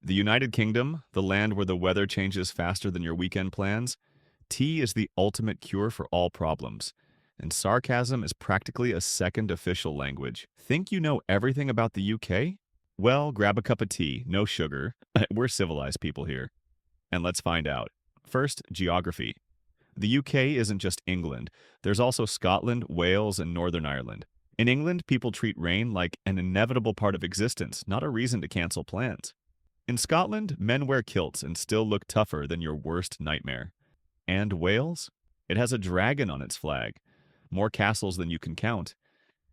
The United Kingdom, the land where the weather changes faster than your weekend plans, tea is the ultimate cure for all problems. And sarcasm is practically a second official language. Think you know everything about the UK? Well, grab a cup of tea, no sugar. We're civilized people here. And let's find out. First, geography. The UK isn't just England. There's also Scotland, Wales, and Northern Ireland. In England, people treat rain like an inevitable part of existence, not a reason to cancel plans. In Scotland, men wear kilts and still look tougher than your worst nightmare. And Wales? It has a dragon on its flag, more castles than you can count,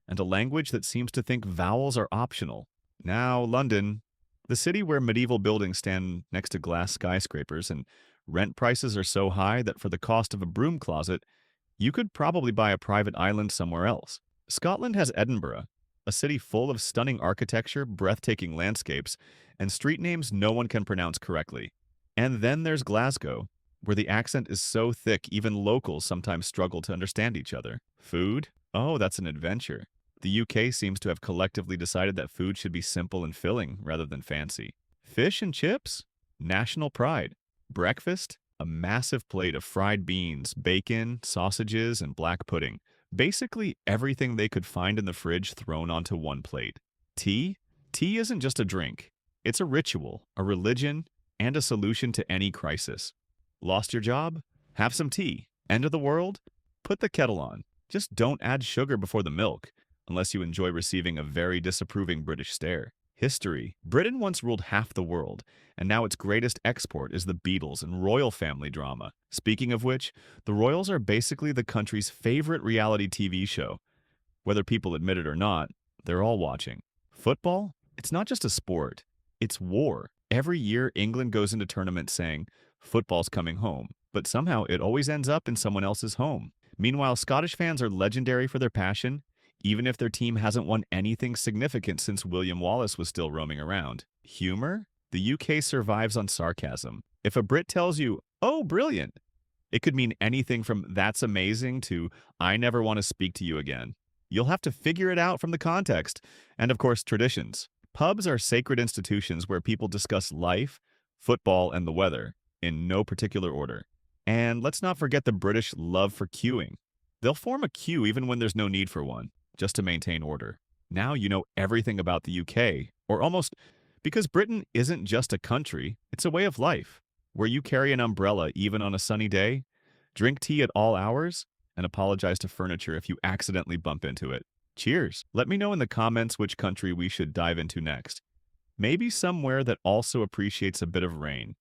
and a language that seems to think vowels are optional. Now, London, the city where medieval buildings stand next to glass skyscrapers and rent prices are so high that for the cost of a broom closet, you could probably buy a private island somewhere else. Scotland has Edinburgh, a city full of stunning architecture, breathtaking landscapes, and street names no one can pronounce correctly. And then there's Glasgow, where the accent is so thick even locals sometimes struggle to understand each other. Food? Oh, that's an adventure. The UK seems to have collectively decided that food should be simple and filling rather than fancy. Fish and chips? National pride. Breakfast? A massive plate of fried beans, bacon, sausages, and black pudding. Basically everything they could find in the fridge thrown onto one plate. Tea? Tea isn't just a drink. It's a ritual, a religion, and a solution to any crisis. Lost your job? Have some tea. End of the world? Put the kettle on. Just don't add sugar before the milk, unless you enjoy receiving a very disapproving British stare. History. Britain once ruled half the world, and now its greatest export is the Beatles and royal family drama. Speaking of which, the royals are basically the country's favorite reality TV show. Whether people admit it or not, they're all watching. Football? It's not just a sport. It's war. Every year, England goes into tournaments saying, football's coming home, but somehow it always ends up in someone else's home. Meanwhile, Scottish fans are legendary for their passion, even if their team hasn't won anything significant since William Wallace was still roaming around. Humor? The UK survives on sarcasm. If a Brit tells you, oh, brilliant, it could mean anything from that's amazing to I never want to speak to you again. You'll have to figure it out from the context. And of course, traditions. Pubs are sacred institutions where people discuss life, football, and the weather, in no particular order. And let's not forget the British love for queuing. They'll form a queue even when there's no need for one, just to maintain order. Now you know everything about the UK, or almost, because Britain isn't just a country, it's a way of life, where you carry an umbrella even on a sunny day, drink tea at all hours, and apologize to furniture if you accidentally bump into it. Cheers! Let me know in the comments which country we should dive into next. Maybe somewhere that also appreciates a bit of rain.